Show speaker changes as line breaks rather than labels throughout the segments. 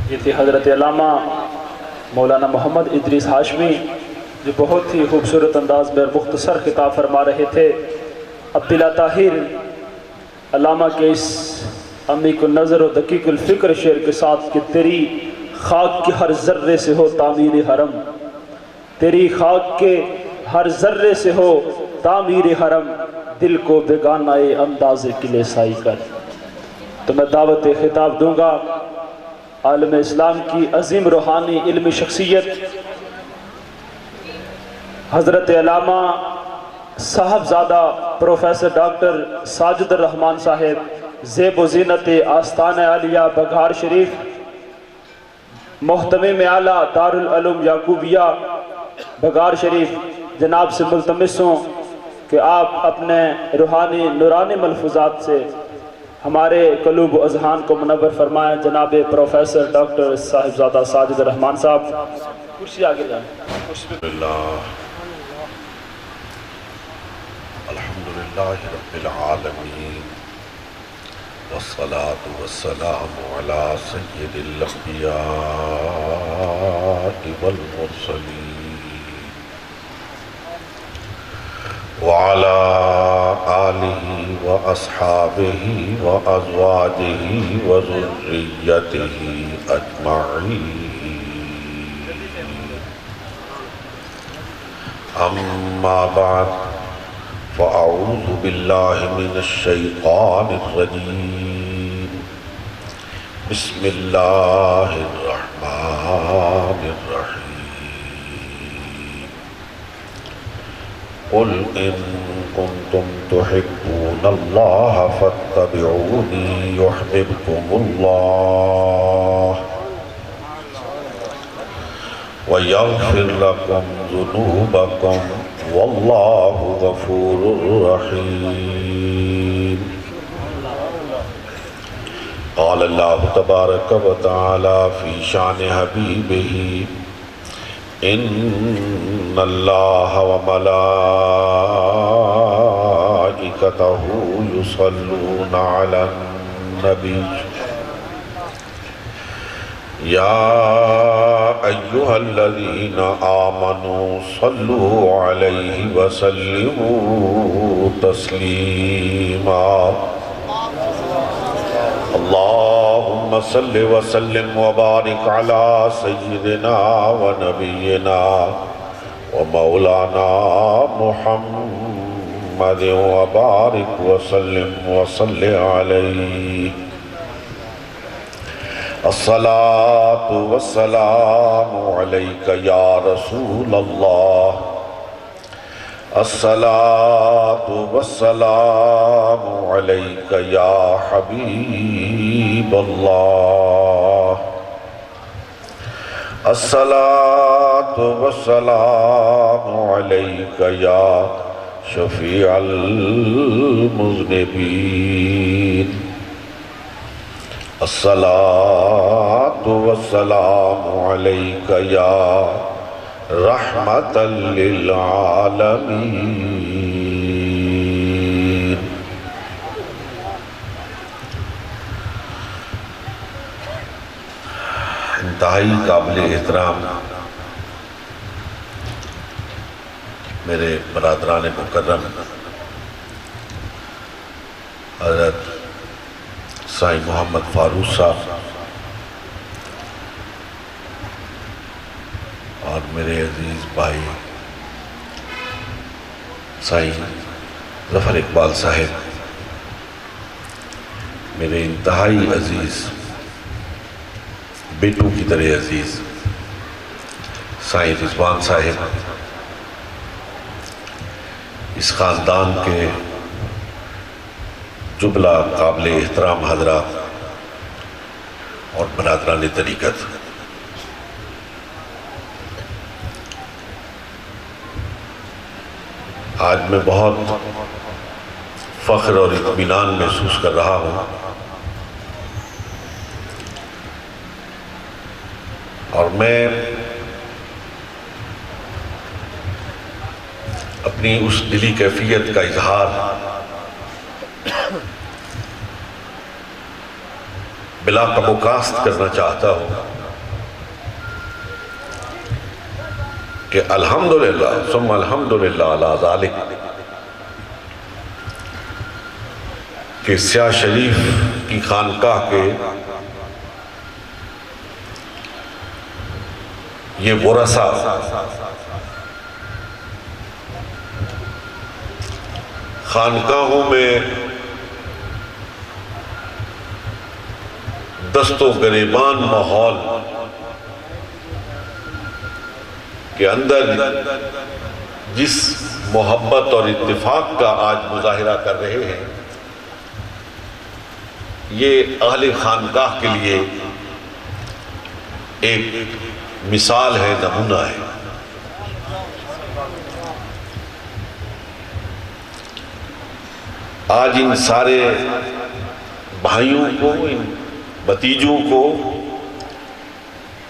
یہ تھے حضرت علامہ مولانا محمد ادریس ہاشمی، جو بہت ہی خوبصورت انداز میں مختصر خطاب فرما رہے تھے۔ عبداللہ طاہر علامہ کے اس عمیق النظر و دقیق الفکر شعر کے ساتھ کہ تیری خاک کے ہر ذرے سے ہو تعمیر حرم، تیری خاک کے ہر ذرے سے ہو تعمیر حرم، دل کو بیگانہ انداز قلعے سائی کر۔ تو میں دعوت خطاب دوں گا عالم اسلام کی عظیم روحانی علمی شخصیت حضرت علامہ صاحبزادہ پروفیسر ڈاکٹر ساجد الرحمن صاحب، زیب و زینت آستانہ عالیہ بگھار شریف، محتمم اعلیٰ دارالعلوم یعقوبیہ بگھار شریف، جناب سے ملتمس ہوں کہ آپ اپنے روحانی نورانی ملفوظات سے ہمارے قلوب و اذہان کو منور فرمائیں۔ جناب پروفیسر ڈاکٹر صاحبزادہ ساجد الرحمن صاحب، کرسی آگے جائیں۔
الحمدللہ رب العالمین، والصلاة والسلام علی سید الانبیاء والمرسلین وعلى آلہ واصحابہ وازواجہ وذریتہ اجمعین، اما بعد فاعوذ باللہ من الشیطان الرجیم، بسم اللہ الرحمن الرحیم، قل ان کنتم تحبون اللہ فاتبعونی یحببکم اللہ ویغفر لکم ذنوبکم واللہ غفور رحیم۔ قال اللہ تبارک و تعالی فی شان حبیبہ، ان اللہ وملائکتہ یصلون علی النبی یا ایہا الذین آمنوا صلوا علیہ وسلموا تسلیما۔ اللہم صل وسلم وبارک علی سیدنا ونبینا ومولانا محمد وبارک وسلم وصل علیہ۔ الصلاة والسلام علیک یا رسول اللہ، الصلاة والسلام علیک یا حبیب اللہ، الصلاة والسلام علیک یا شفیع المذنبین، الصلاة والسلام علیک یا رحمتا للعالمین۔ انتہائی قابل احترام میرے برادران مکرم حضرت سائیں محمد فاروق صاحب اور میرے عزیز بھائی سائیں ظفر اقبال صاحب، میرے انتہائی عزیز بیٹوں کی طرح عزیز سائیں رضوان صاحب، اس خاندان کے جملہ قابل احترام حضرات اور برادران طریقت، آج میں بہت فخر اور اطمینان محسوس کر رہا ہوں اور میں اپنی اس دلی کیفیت کا اظہار بلا کم و کاست کرنا چاہتا ہوں کہ الحمدللہ ثم الحمدللہ علی ذالک کہ سیاہ شریف کی خانقاہ کے یہ ورثہ خانقاہوں میں دست و گریبان ماحول کے اندر جس محبت اور اتفاق کا آج مظاہرہ کر رہے ہیں، یہ اہل خانقاہ کے لیے ایک مثال ہے، نمونہ ہے۔ آج ان سارے بھائیوں کو، ان بھتیجوں کو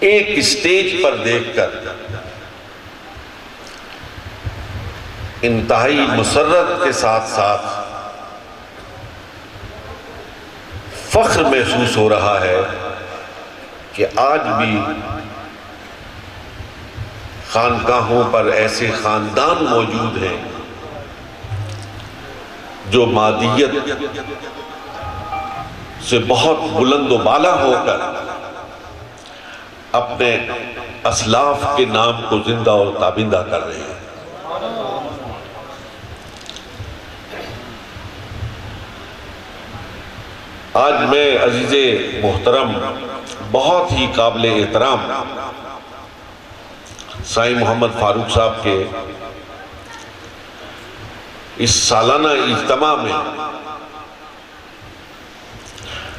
ایک اسٹیج پر دیکھ کر انتہائی مسرت کے ساتھ ساتھ فخر محسوس ہو رہا ہے کہ آج بھی خانقاہوں پر ایسے خاندان موجود ہیں جو مادیت سے بہت بلند و بالا ہو کر اپنے اسلاف کے نام کو زندہ اور تابندہ کر رہے ہیں۔ آج میں عزیز محترم بہت ہی قابل احترام سائیں محمد فاروق صاحب کے اس سالانہ اجتماع میں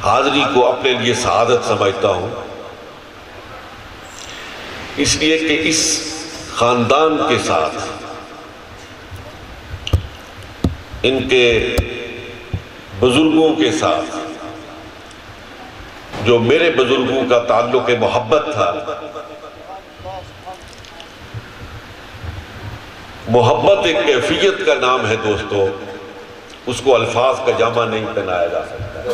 حاضری کو اپنے لیے سعادت سمجھتا ہوں، اس لیے کہ اس خاندان کے ساتھ ان کے بزرگوں کے ساتھ جو میرے بزرگوں کا تعلق محبت تھا، محبت ایک کیفیت کا نام ہے دوستو، اس کو الفاظ کا جامع نہیں پہنایا جا سکتا۔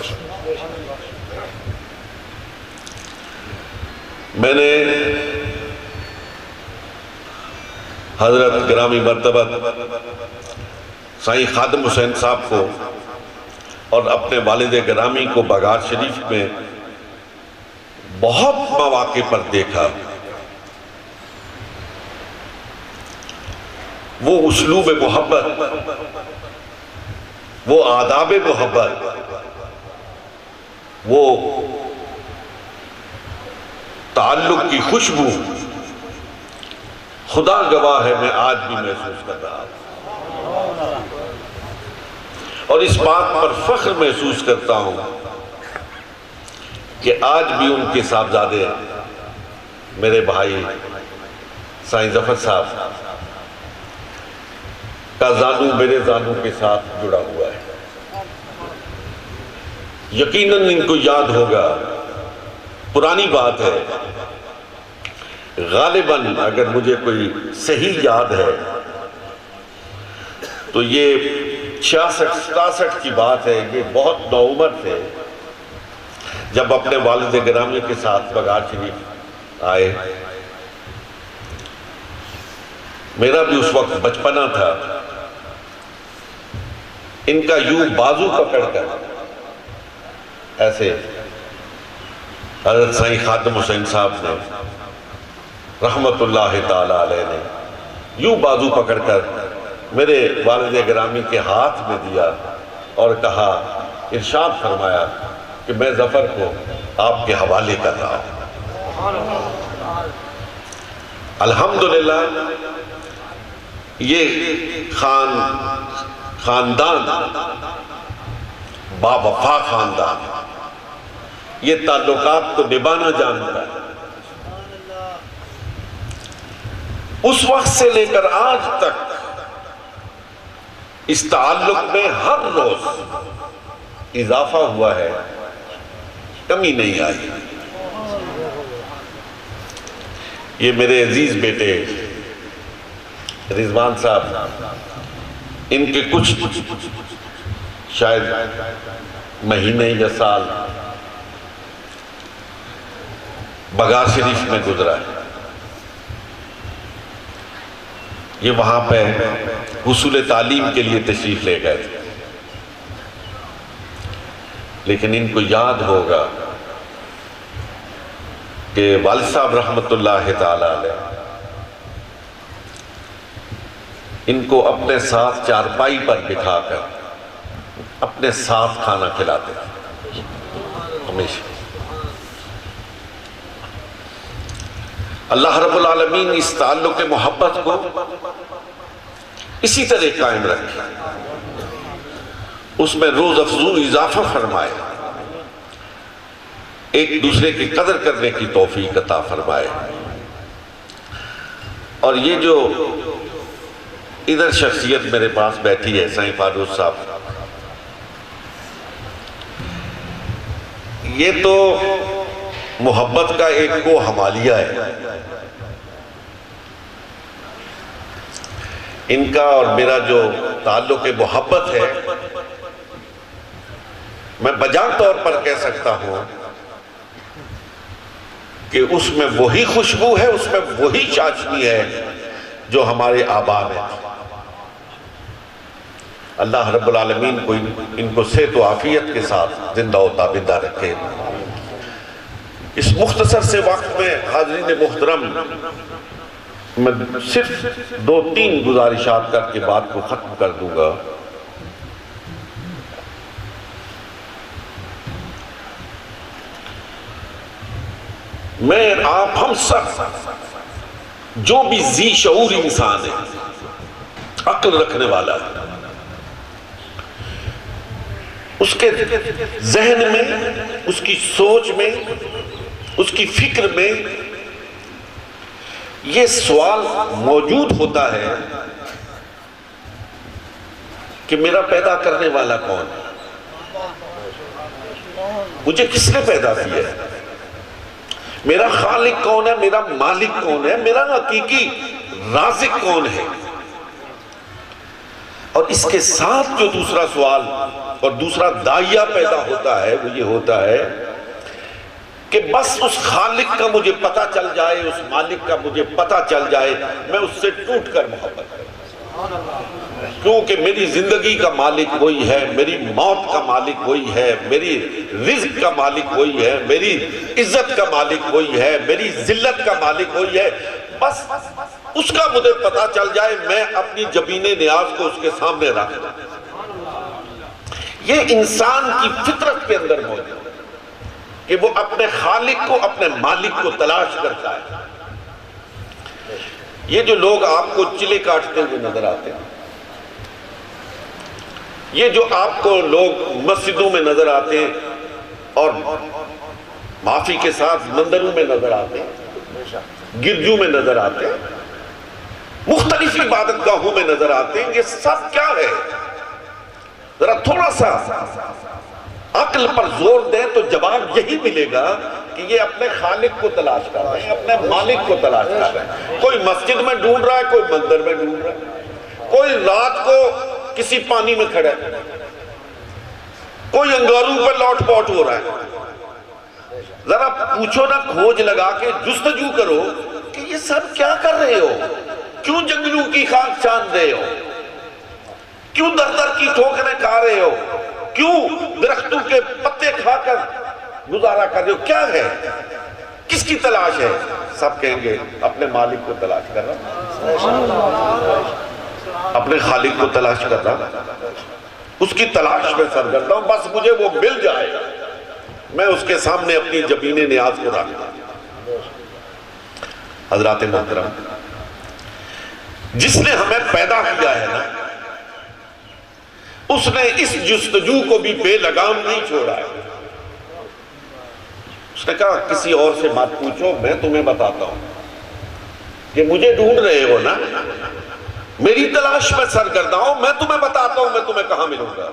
میں نے حضرت گرامی مرتبت سائیں خادم حسین صاحب کو اور اپنے والد گرامی کو بغار شریف میں بہت مواقع پر دیکھا۔ وہ اسلوب محبت، وہ آداب محبت، وہ تعلق کی خوشبو خدا گواہ ہے میں آج بھی محسوس کر رہا ہوں، اور اس بات پر فخر محسوس کرتا ہوں کہ آج بھی ان کے صاحبزادے میرے بھائی سائیں ظفر صاحب کا زانو میرے زانو کے ساتھ جڑا ہوا ہے۔ یقیناً ان کو یاد ہوگا، پرانی بات ہے، غالباً اگر مجھے کوئی صحیح یاد ہے تو یہ 66-67 کی بات ہے، یہ بہت نوعمر تھے جب اپنے والد گرامی کے ساتھ بغار شریف آئے۔ میرا بھی اس وقت بچپنا تھا، ان کا یوں بازو پکڑ کر ایسے حضرت سائیں خادم حسین صاحب نے رحمت اللہ تعالی علیہ نے یوں بازو پکڑ کر میرے والد گرامی کے ہاتھ میں دیا اور کہا، ارشاد فرمایا کہ میں ظفر کو آپ کے حوالے کر رہا ہوں۔ الحمدللہ یہ خاندان با وفا خاندان، یہ تعلقات کو نبھانا جانتا ہے۔ اس وقت سے لے کر آج تک اس تعلق میں ہر روز اضافہ ہوا ہے، کمی نہیں آئی۔ یہ میرے عزیز بیٹے رضوان صاحب، ان کے کچھ شاید مہینے یا سال بغار شریف میں گزرا ہے. یہ وہاں پہ حصول تعلیم کے لیے تشریف لے گئے تھے، لیکن ان کو یاد ہوگا کہ والد صاحب رحمت اللہ تعالی علیہ ان کو اپنے ساتھ چارپائی پر بٹھا کر اپنے ساتھ کھانا کھلاتے تھے ہمیشہ. اللہ رب العالمین اس تعلق محبت کو اسی طرح قائم رکھے، اس میں روز افزو اضافہ فرمائے، ایک دوسرے کی قدر کرنے کی توفیق عطا فرمائے. اور یہ جو ادھر شخصیت میرے پاس بیٹھی ہے سائیں فاروق صاحب، یہ تو محبت کا ایک کو حمالیہ ہے. ان کا اور میرا جو تعلق محبت ہے، میں بجا طور پر کہہ سکتا ہوں کہ اس میں وہی خوشبو ہے، اس میں وہی چاشنی ہے جو ہمارے آبا میں تھی. اللہ رب العالمین کو ان کو صحت و عافیت کے ساتھ زندہ و تابندہ رکھے. اس مختصر سے وقت میں حاضرین محترم، میں صرف 2-3 گزارشات کر کے بات کو ختم کر دوں گا. میں آپ ہم سب جو بھی ذی شعور انسان ہے، عقل رکھنے والا ہے، اس کے ذہن میں، اس کی سوچ میں، اس کی فکر میں یہ سوال موجود ہوتا ہے کہ میرا پیدا کرنے والا کون ہے؟ مجھے کس نے پیدا کیا ہے؟ میرا خالق کون ہے؟ میرا مالک کون ہے؟ میرا حقیقی رازق کون ہے؟ اور اس کے ساتھ جو دوسرا سوال اور دوسرا داعیہ پیدا ہوتا ہے وہ یہ ہوتا ہے کہ بس اس خالق کا مجھے پتہ چل جائے، اس مالک کا مجھے پتہ چل جائے، میں اس سے ٹوٹ کر محبت کروں. کیونکہ میری زندگی کا مالک وہی ہے، میری موت کا مالک وہی ہے، میری رزق کا مالک وہی ہے، میری عزت کا مالک وہی ہے، میری ذلت کا مالک وہی ہے. بس اس کا مجھے پتہ چل جائے، میں اپنی جبین نیاز کو اس کے سامنے رکھ دوں. یہ انسان کی فطرت کے اندر موجود ہے کہ وہ اپنے خالق کو، اپنے مالک کو تلاش کرتا ہے. یہ جو لوگ آپ کو چلے کاٹتے ہوئے نظر آتے ہیں، یہ جو آپ کو لوگ مسجدوں میں نظر آتے ہیں اور معافی کے ساتھ مندروں میں نظر آتے ہیں، گرجوں میں نظر آتے ہیں، مختلف عبادت گاہوں میں نظر آتے ہیں، یہ سب کیا ہے؟ ذرا تھوڑا سا عقل پر زور دیں تو جواب یہی ملے گا کہ یہ اپنے خالق کو تلاش کر رہے ہیں، اپنے مالک کو تلاش کر رہے ہیں. کوئی مسجد میں ڈھونڈ رہا ہے، کوئی مندر میں ڈھونڈ رہا ہے، کوئی رات کو کسی پانی میں کھڑا ہے، کوئی انگاروں پر لوٹ پوٹ ہو رہا ہے. ذرا پوچھو نا، کھوج لگا کے جستجو کرو کہ یہ سب کیا کر رہے ہو؟ کیوں جنگلوں کی خاک چھان رہے ہو؟ کیوں در در کی ٹھوکریں کھا رہے ہو؟ کیوں درختوں کے پتے کھا کر گزارا کر رہے ہو؟ کیا ہے؟ کس کی تلاش ہے؟ سب کہیں گے اپنے مالک کو تلاش کر رہا، اپنے خالق کو تلاش کر رہا، اس کی تلاش میں سرگرداں ہوں، بس مجھے وہ مل جائے، میں اس کے سامنے اپنی جبین نیاز کو رکھ دوں. حضرات محترم، جس نے ہمیں پیدا کیا ہے نا، اس نے اس جستجو کو بھی بے لگام نہیں چھوڑا ہے. اس نے کہا کسی اور سے بات پوچھو، میں تمہیں بتاتا ہوں کہ مجھے ڈھونڈ رہے ہو نا، میری تلاش میں سرگرداں ہوں، میں تمہیں بتاتا ہوں میں تمہیں کہاں ملوں گا.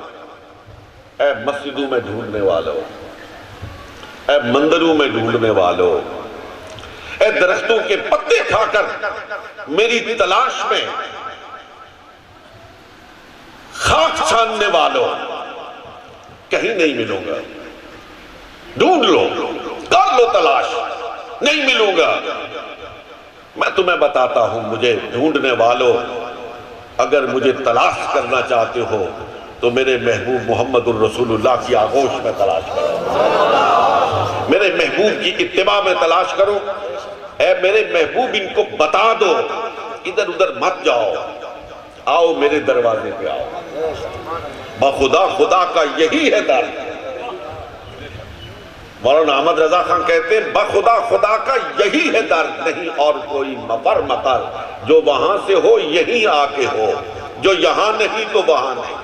اے مسجدوں میں ڈھونڈنے والوں، اے مندروں میں ڈھونڈنے والوں، اے درختوں کے پتے کھا کر میری تلاش میں خاک چھاننے والوں، کہیں نہیں ملوں گا. ڈھونڈ لو، کر لو تلاش، نہیں ملوں گا۔ میں تمہیں بتاتا ہوں، مجھے ڈھونڈنے والوں، اگر مجھے تلاش کرنا چاہتے ہو تو میرے محبوب محمد الرسول اللہ کی آغوش میں تلاش کرو، میرے محبوب کی اتباع میں تلاش کرو۔ اے میرے محبوب ان کو بتا دو، ادھر ادھر مت جاؤ، آؤ میرے دروازے پہ آؤ، بخدا خدا کا یہی ہے در۔ مولانا احمد رضا خان کہتے ہیں بخدا خدا کا یہی ہے در، نہیں اور کوئی مفر مقر، جو وہاں سے ہو یہی آ کے ہو، جو یہاں نہیں تو وہاں نہیں۔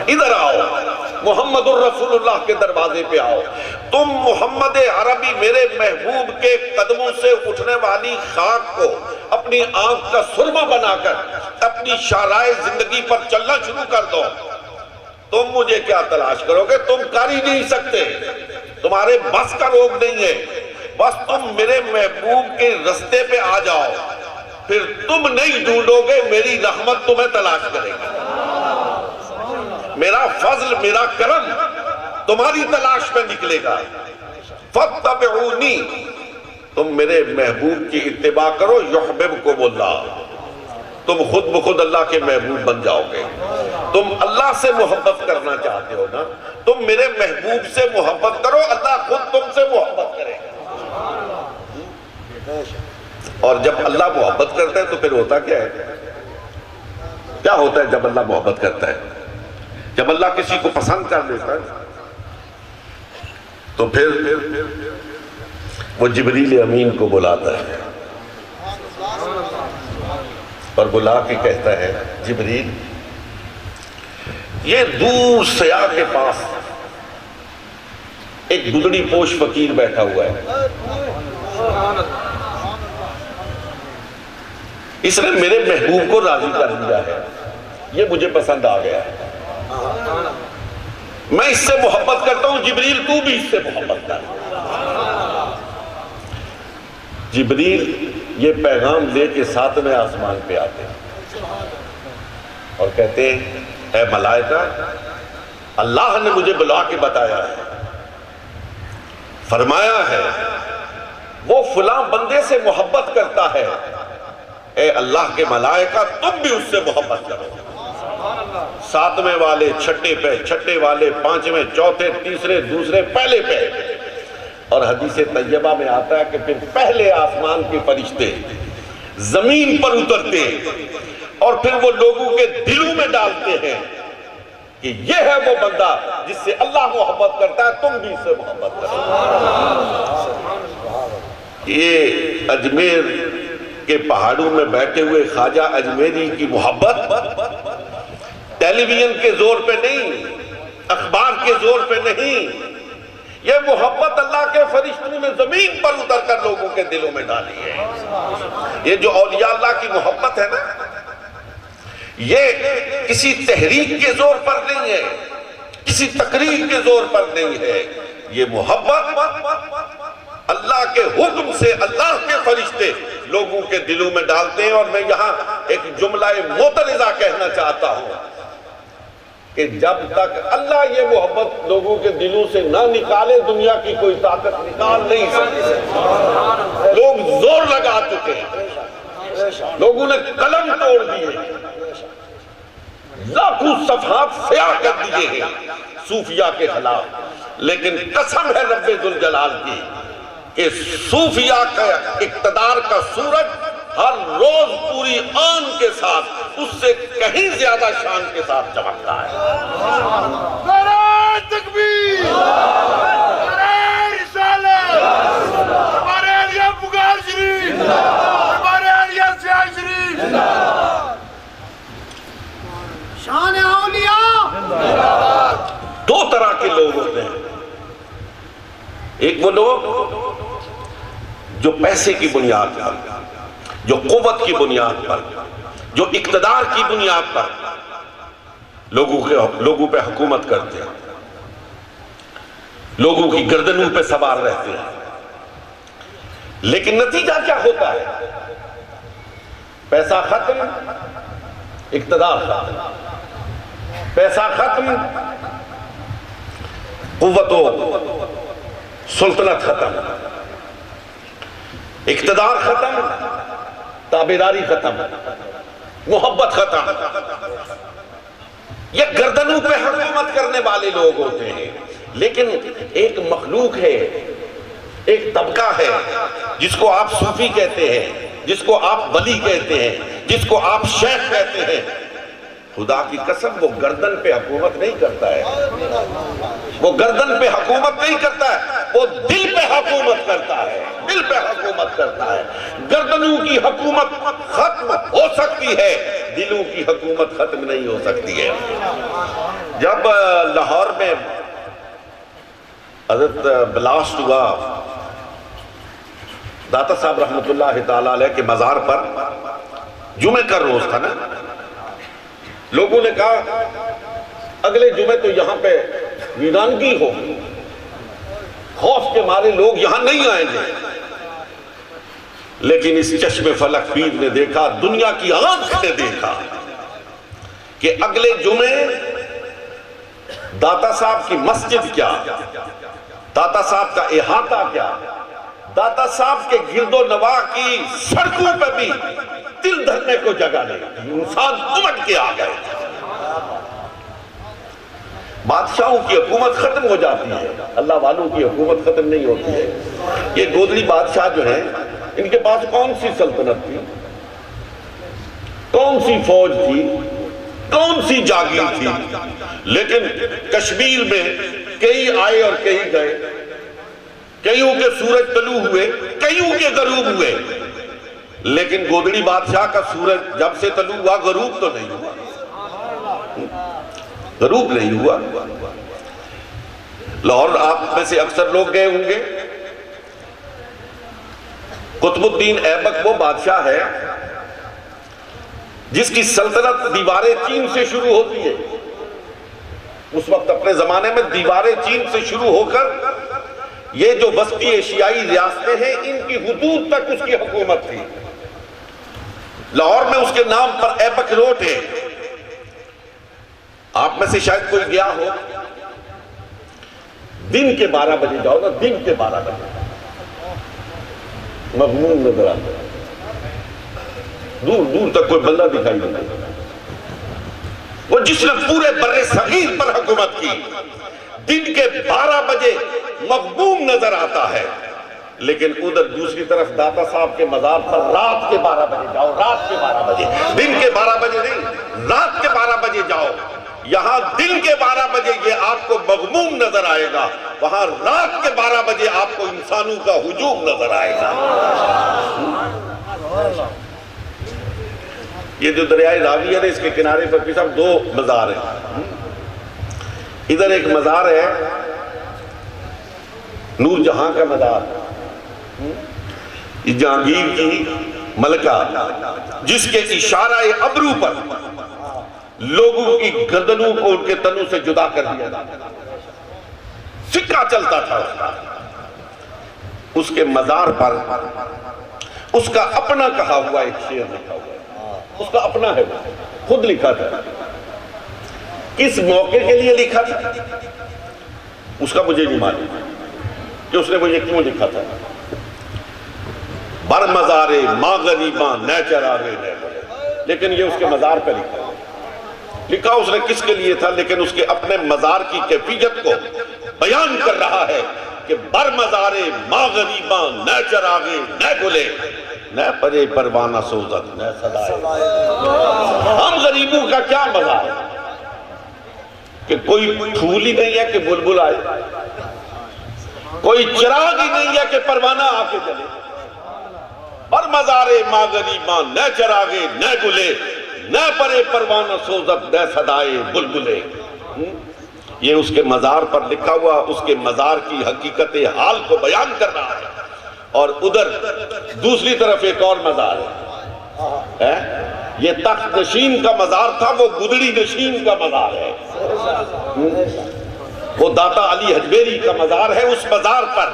ادھر آؤ، محمد الرسول اللہ کے دروازے پہ آؤ۔ تم محمد عربی میرے محبوب کے قدموں سے اٹھنے والی خاک کو اپنی آنکھ کا سرما بنا کر اپنی شاہراہ زندگی پر چلنا شروع کر دو۔ تم مجھے کیا تلاش کرو گے؟ تم کر ہی نہیں سکتے، تمہارے بس کا روگ نہیں ہے۔ بس تم میرے محبوب کے رستے پہ آ جاؤ، پھر تم نہیں ڈھونڈو گے، میری رحمت تمہیں تلاش کرے گی، میرا فضل، میرا کرم تمہاری تلاش میں نکلے گا۔ فَاتَّبِعُونِي، تم میرے محبوب کی اتباع کرو، یحببکم اللہ، تم خود بخود اللہ کے محبوب بن جاؤ گے۔ تم اللہ سے محبت کرنا چاہتے ہو نا، تم میرے محبوب سے محبت کرو، اللہ خود تم سے محبت کرے گا۔ اور جب اللہ محبت کرتا ہے تو پھر ہوتا کیا ہے؟ کیا ہوتا ہے جب اللہ محبت کرتا ہے؟ جب اللہ کسی کو پسند کر لیتا ہے تو پھر وہ جبریل امین کو بلاتا ہے اور بلا کے کہتا ہے جبریل، یہ دور سیاہ کے پاس ایک گدڑی پوش فقیر بیٹھا ہوا ہے، اس نے میرے محبوب کو راضی کر دیا ہے، یہ مجھے پسند آ گیا ہے، میں اس سے محبت کرتا ہوں، جبریل تو بھی اس سے محبت کر۔ جبریل یہ پیغام لے کے 7ویں آسمان پہ آتے ہیں اور کہتے ہیں اے ملائکہ، اللہ نے مجھے بلا کے بتایا ہے، فرمایا ہے وہ فلاں بندے سے محبت کرتا ہے، اے اللہ کے ملائکہ تم بھی اس سے محبت کرو۔ 7ویں والے چھٹے پہ، چھٹے والے 5ویں، چوتھے، تیسرے، دوسرے، پہلے پہ۔ اور حدیث طیبہ میں آتا ہے کہ پھر پہلے آسمان کے فرشتے زمین پر اترتے اور پھر وہ لوگوں کے دلوں میں ڈالتے ہیں کہ یہ ہے وہ بندہ جس سے اللہ محبت کرتا ہے، تم بھی اس سے محبت کرو۔ یہ اجمیر کے پہاڑوں میں بیٹھے ہوئے خواجہ اجمیری کی محبت ٹیلی ویژن کے زور پہ نہیں، اخبار کے زور پہ نہیں، یہ محبت اللہ کے فرشتوں نے زمین پر اتر کر لوگوں کے دلوں میں ڈالی ہے۔ یہ جو اولیاء اللہ کی محبت ہے نا، یہ کسی تحریک کے زور پر نہیں ہے، کسی تقریر کے زور پر نہیں ہے، یہ محبت اللہ کے حکم سے اللہ کے فرشتے لوگوں کے دلوں میں ڈالتے ہیں۔ اور میں یہاں ایک جملہ معترضہ کہنا چاہتا ہوں کہ جب تک اللہ یہ محبت لوگوں کے دلوں سے نہ نکالے، دنیا کی کوئی طاقت نکال نہیں سکتی۔ لوگ زور لگا چکے ہیں، لوگوں نے قلم توڑ دیے، لاکھوں صفحات سیاہ کر دیے ہیں صوفیہ کے خلاف، لیکن قسم ہے رب ذوالجلال کی کہ صوفیہ کا اقتدار کا سورج ہر روز پوری آن کے ساتھ اس سے کہیں زیادہ شان کے ساتھ چمکتا ہے۔
نعرہ تکبیر، نعرہ رسالت، ہمارے علیہ پکار شریف، ہمارے علیہ سیاہ شریف، شان اولیاء۔
دو طرح کے لوگ ہوتے ہیں، ایک وہ لوگ جو پیسے کی بنیاد پر، جو قوت کی بنیاد پر، جو اقتدار کی بنیاد پر لوگوں پہ حکومت کرتے ہیں، لوگوں کی گردنوں پہ سوار رہتے ہیں، لیکن نتیجہ کیا ہوتا ہے؟ پیسہ ختم، اقتدار ختم، پیسہ ختم، قوت و سلطنت ختم، اقتدار ختم، تابعداری ختم، محبت ختم. یہ گردنوں پہ حکومت کرنے والے لوگ ہوتے ہیں. لیکن ایک مخلوق ہے، ایک طبقہ ہے جس کو آپ صوفی کہتے ہیں، جس کو آپ ولی کہتے ہیں، جس کو آپ شیخ کہتے ہیں. خدا کی قسم وہ گردن پہ حکومت نہیں کرتا ہے، وہ گردن پہ حکومت نہیں کرتا ہے، وہ دل پہ حکومت کرتا ہے، دل پہ حکومت کرتا ہے. گردنوں کی حکومت ختم ہو سکتی ہے، دلوں کی حکومت ختم نہیں ہو سکتی ہے. جب لاہور میں حضرت بلاسٹ ہوا، داتا صاحب رحمت اللہ تعالیٰ علیہ کے مزار پر جمعہ کا روز تھا نا، لوگوں نے کہا اگلے جمعے تو یہاں پہ ویرانگی ہوگی، خوف کے مارے لوگ یہاں نہیں آئیں گے. لیکن اس چشم فلک پیر نے دیکھا، دنیا کی آنکھ نے دیکھا کہ اگلے جمعے داتا صاحب کی مسجد کیا، داتا صاحب کا احاطہ کیا، داتا صاحب کے گرد و نواح کی سڑکوں پہ بھی دل دھرنے کو جگہ نہیں، انسان امٹ کے آ گئے. بادشاہوں کی حکومت ختم ہو جاتی ہے، اللہ والوں کی حکومت ختم نہیں ہوتی ہے. یہ گودڑی بادشاہ جو ہیں، ان کے پاس کون سی سلطنت تھی، کون سی فوج تھی، کون سی جاگیر تھی. لیکن کشمیر میں کئی آئے اور کئی گئے، کئیوں کے سورج طلوع ہوئے، کئیوں کے غروب ہوئے. لیکن گودڑی بادشاہ کا سورج جب سے طلوع ہوا غروب تو نہیں ہوا، غروب نہیں ہوا. لاہور آپ میں سے اکثر لوگ گئے ہوں گے. قطب الدین ایبک وہ بادشاہ ہے جس کی سلطنت دیوار چین سے شروع ہوتی ہے. اس وقت اپنے زمانے میں دیوار چین سے شروع ہو کر یہ جو وسطی ایشیائی ریاستیں ہیں ان کی حدود تک اس کی حکومت تھی. لاہور میں اس کے نام پر ایبک روڈ ہے. آپ میں سے شاید کوئی گیا ہو، دن کے 12 بجے جاؤ نا، دن کے 12 بجے مغموم نظر آتا ہے، دور دور تک کوئی بندہ دکھائی نہیں دیتا. وہ جس نے پورے بر صغیر پر حکومت کی، دن کے 12 بجے مغموم نظر آتا ہے. لیکن ادھر دوسری طرف داتا صاحب کے مزار پر رات کے 12 بجے جاؤ، رات کے 12 بجے، دن کے 12 بجے نہیں، رات کے 12 بجے جاؤ. یہاں دن کے 12 بجے یہ آپ کو مغموم نظر آئے گا، وہاں رات کے 12 بجے آپ کو انسانوں کا ہجوم نظر آئے گا. یہ جو دریائے راوی ہے اس کے کنارے پر بھی صاحب 2 مزار ہیں. ادھر ایک مزار ہے نور جہاں کا مزار، یہ جہانگیر کی ملکہ جس کے اشارہ ابرو پر لوگوں کی گردنوں کو ان کے تنوں سے جدا کر دیا، سکہ چلتا تھا اس کے مزار پر. اس کا اپنا کہا ہوا ایک شعر لکھا ہوا ہے، اس کا اپنا ہے، وہ خود لکھا تھا. کس موقع کے لیے لکھا تھا اس کا مجھے نہیں معلوم کہ اس نے مجھے کیوں لکھا تھا. بر مزارے ماں غریباں نہ چراغے نہ بڑے، لیکن یہ اس کے مزار پہ لکھا اس نے کس کے لیے تھا، لیکن اس کے اپنے مزار کی کیفیت کو بیان کر رہا ہے کہ بر مزارے ماں غریباں نہ چراغے نہ گلے، نہ پرے پروانہ سوزت نہ صدائے. ہم غریبوں کا کیا مزار ہے کہ کوئی پھول ہی نہیں ہے کہ بلبل آئے، کوئی چراغ ہی نہیں ہے کہ پروانہ آ کے جلے. بر مزارے ماں غریباں نہ چراغے نہ گلے، نہ پرے پروانہ سوزت نہ صدائے بلبلے. یہ اس کے مزار پر لکھا ہوا اس کے مزار کی حقیقت حال کو بیان کر رہا ہے. اور ادھر دوسری طرف ایک اور مزار ہے، یہ تخت نشین کا مزار تھا، وہ گدڑی نشین کا مزار ہے. وہ داتا علی حجویری کا مزار ہے. اس مزار پر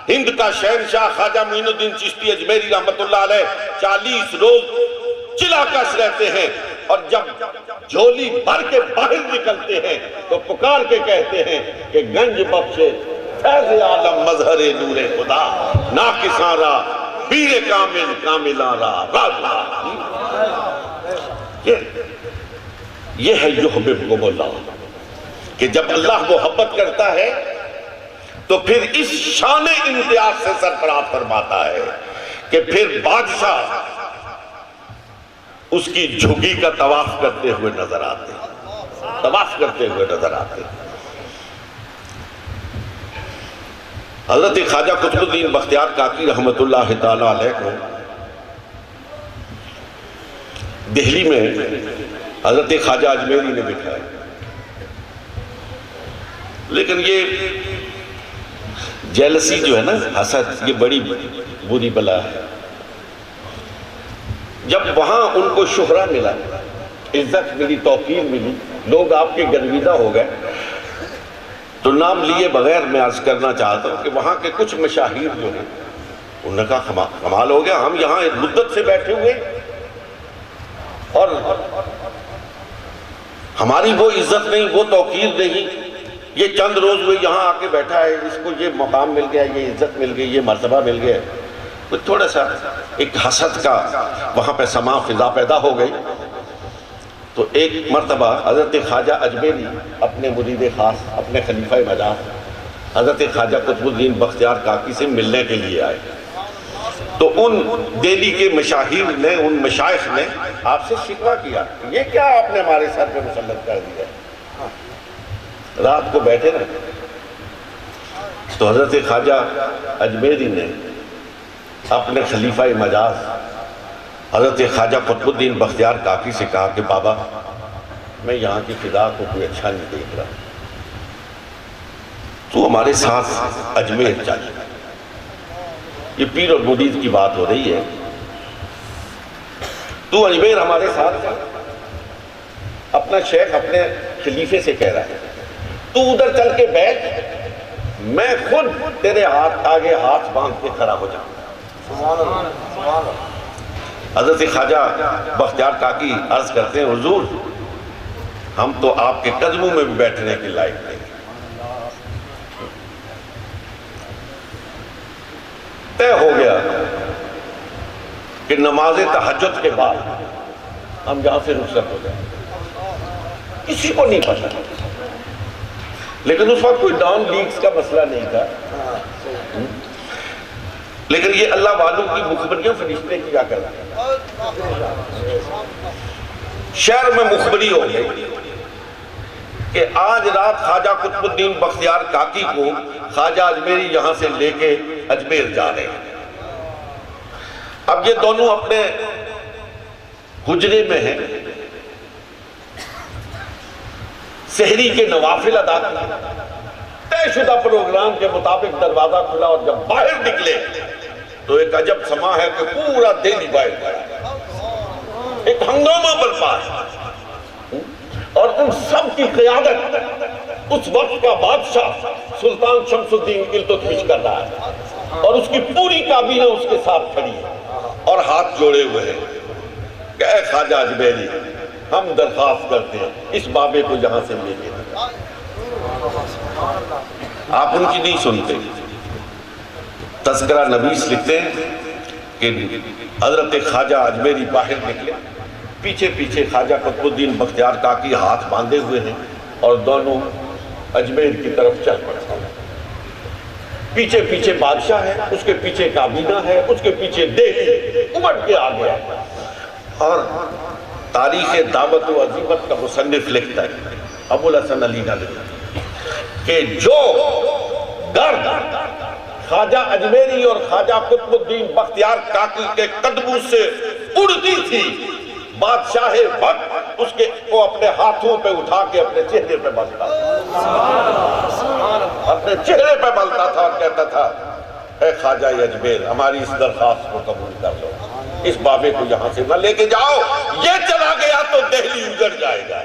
ہند کا شہنشاہ خواجہ معین الدین چشتی اجمیری رحمت اللہ علیہ 40 روز چلا کش رہتے ہیں، اور جب جھولی بھر کے باہر نکلتے ہیں تو پکار کے کہتے ہیں کہ گنج بخشے فیض عالم مظہر نور خدا ناقصاں را پیر کامل کاملاں را راز یہ ہے یحببکم اللہ کہ جب اللہ محبت کرتا ہے تو پھر اس شان امتیاز سے سرفراز فرماتا ہے کہ پھر بادشاہ اس کی جھگی کا طواف کرتے ہوئے نظر آتے حضرت خواجہ قطب الدین بختیار کاکی رحمت اللہ تعالی علیہ کو دہلی میں حضرت خواجہ اجمیری نے بٹھایا، لیکن یہ جیلسی جو ہے نا، حسد، یہ بڑی بری بلا ہے۔ جب وہاں ان کو شہرہ ملا، عزت ملی، توقیر ملی، لوگ آپ کے گرویدہ ہو گئے، تو نام لیے بغیر میں عرض کرنا چاہتا ہوں کہ وہاں کے کچھ مشاہیر جو ہیں انہوں نے کہا کمال ہو گیا، ہم یہاں ایک مدت سے بیٹھے ہوئے اور ہماری وہ عزت نہیں، وہ توقیر نہیں، یہ چند روز ہوئے یہاں آ کے بیٹھا ہے، اس کو یہ مقام مل گیا، یہ عزت مل گئی، یہ مرتبہ مل گیا، تو تھوڑا سا ایک حسد کا وہاں پہ سما فضا پیدا ہو گئی۔ تو ایک مرتبہ حضرت خواجہ اجمیری اپنے مرید خاص، اپنے خلیفہ مجاز حضرت خواجہ قطب الدین بختیار کاکی سے ملنے کے لیے آئے، تو ان دہلی کے مشاہیر نے، ان مشائخ نے آپ سے شکوہ کیا، یہ کیا آپ نے ہمارے سر پہ مسلط کر دیا، رات کو بیٹھے رہے۔ تو حضرت خواجہ اجمیری نے اپنے خلیفہ مجاز حضرت خواجہ قطب الدین بختیار کاکی سے کہا کہ بابا میں یہاں کی فضا کو کوئی اچھا نہیں دیکھ رہا، تو ہمارے ساتھ اجمیر چل۔ یہ پیر اور مرید کی بات ہو رہی ہے، تو اجمیر ہمارے ساتھ اپنا شیخ اپنے خلیفے سے کہہ رہا ہے تو ادھر چل کے بیٹھ، میں خود تیرے ہاتھ آگے ہاتھ باندھ کے کھڑا ہو جاؤں۔ حضرت خواجہ بختیار کاکی عرض کرتے ہیں حضور ہم تو آپ کے قدموں میں بھی بیٹھنے کے لائق نہیں۔ طے ہو گیا کہ نماز تہجد کے بعد ہم یہاں سے رخصت ہو جائیں، کسی کو نہیں پتا، لیکن اس وقت کوئی ڈاؤن لیگز کا مسئلہ نہیں تھا، لیکن یہ اللہ والوں کی مخبریاں فرشتے کیا کرتے ہیں۔ شہر میں مخبری ہو گئی کہ آج رات خواجہ قطب الدین بختیار کاکی کو خواجہ اجمیری یہاں سے لے کے اجمیر جا رہے ہیں۔ اب یہ دونوں اپنے حجرے میں ہیں، سحری کے نوافل ادا کریں، طے شدہ پروگرام کے مطابق دروازہ کھلا، اور جب باہر نکلے تو ایک عجب سما ہے کہ پورا دہلی باہر کھڑا، ایک ہنگامہ برپا ہے، اور ان سب کی قیادت اس وقت کا بادشاہ سلطان شمس الدین التتمش کر رہا ہے، اور اس کی پوری کابینہ اس کے ساتھ کھڑی ہے اور ہاتھ جوڑے ہوئے ہیں کہ اے خواجہ اجمیری ہم درخواست کرتے ہیں اس بابے کو یہاں سے لے کے آپ ان کی نہیں سنتے۔ تذکرہ نویس لکھتے ہیں کہ حضرت خواجہ اجمیری باہر نکلے، پیچھے پیچھے خواجہ قطب الدین بختیار کاکی ہاتھ باندھے ہوئے ہیں، اور دونوں اجمیر کی طرف چل پڑے۔ پیچھے پیچھے بادشاہ ہے، اس کے پیچھے کابینہ ہے، اس کے پیچھے دہلی امٹ کے آ گیا۔ اور تاریخ دعوت و عزیمت کا مصنف لکھتا ہے ابو الحسن علی ندوی کہ جو گرد خواجہ اجمیری اور خواجہ قطب الدین بختیار کاکی کے قدموں سے اڑتی تھی، بادشاہ وقت اس کو اپنے ہاتھوں پہ اٹھا کے اپنے چہرے پہ ملتا تھا اور کہتا تھا اے خواجہ اجمیر ہماری اس درخواست کو قبول کر لو، اس بابے کو یہاں سے نہ لے کے جاؤ، یہ چلا گیا تو دہلی اجڑ جائے گا۔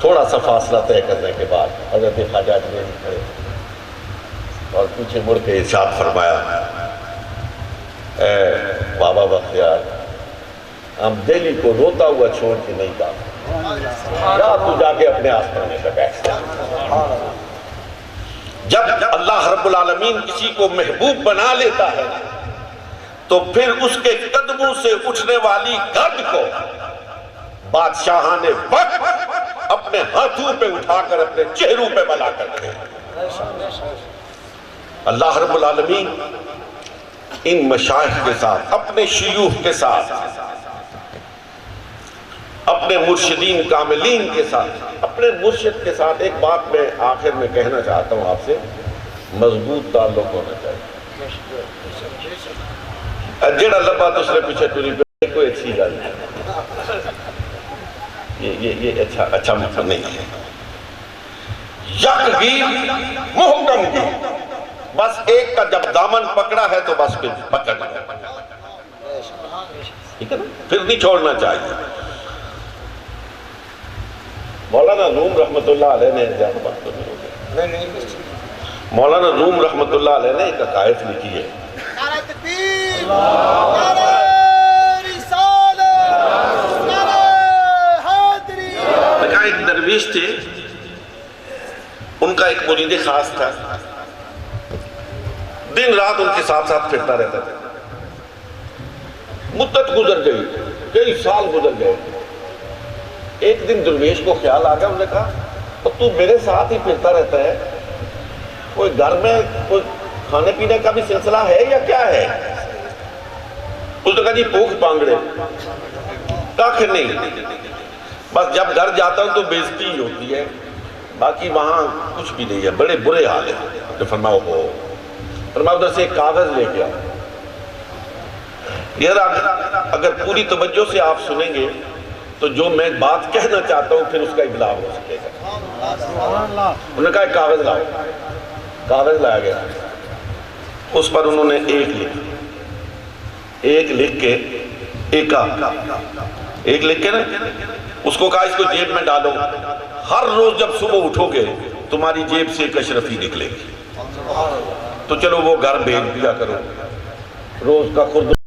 تھوڑا سا فاصلہ طے کرنے کے بعد حضرت خواجہ اجمیری کھڑے اور پیچھے مڑ کے ارشاد فرمایا اے بابا بختیار ہم دہلی کو روتا ہوا چھوڑ کے نہیں جاتے، یا تو جا کے اپنے آستانے پہ بیٹھ جا۔ جب اللہ رب العالمین کسی کو محبوب بنا لیتا ہے تو پھر اس کے قدموں سے اٹھنے والی گرد کو بادشاہان وقت اپنے ہاتھوں پہ اٹھا کر اپنے چہروں پہ بلا کرتے ہیں۔ اللہ رب العالمین ان مشائخ کے ساتھ، اپنے شیوخ کے ساتھ، اپنے مرشدین کاملین کے ساتھ، اپنے مرشد کے ساتھ ایک بات میں آخر میں کہنا چاہتا ہوں آپ سے، مضبوط تعلق ہونا چاہیے۔ جڑا لبا تو اس نے پیچھے ٹوری پہ کوئی اچھی گل یہ اچھا مطلب نہیں ہے۔ یک گیر محکم گیر، بس ایک کا جب دامن پکڑا ہے تو بس پھر پکڑ لیا، ٹھیک ہے نا، پھر نہیں چھوڑنا چاہیے۔ مولانا روم رحمت اللہ علیہ نے زیادہ بات تو نہیں ہوگی، مولانا روم رحمت اللہ علیہ نے ایک عقائد لکھی ہے۔
نعرہ تکبیر، نعرہ رسالت، نعرہ حیدری۔
کہا ایک درویش تھے، ان کا ایک مرید خاص تھا، دن رات ان کے ساتھ ساتھ پھرتا رہتا تھا۔ مدت گزر گئی، کئی سال گزر گئے، ایک دن درویش کو خیال آ گیا، انہوں نے کہا تو میرے ساتھ ہی پھرتا رہتا ہے، کوئی گھر میں کوئی کھانے پینے کا بھی سلسلہ ہے یا کیا ہے؟ اس نے کہا جی بھوک پانگڑے، کاکھ نہیں، بس جب گھر جاتا ہوں تو بےزتی ہی ہوتی ہے، باقی وہاں کچھ بھی نہیں ہے، بڑے برے حال ہیں۔ تو فرماؤ ہو، فرماؤ ادھر سے ایک کاغذ لے کے آؤ۔ یار اگر پوری توجہ سے آپ سنیں گے تو جو میں بات کہنا چاہتا ہوں پھر اس کا ابلاغ ہو سکے گا۔ انہوں نے کہا ایک کاغذ لاؤ، کاغذ لایا گیا، اس پر انہوں نے ایک لکھ کے ایک لکھ کے نا اس کو کہا اس کو جیب میں ڈالو، ہر روز جب صبح اٹھو گے تمہاری جیب سے ایک اشرفی نکلے گی، تو چلو وہ گھر بھیج دیا کرو، روز کا خرد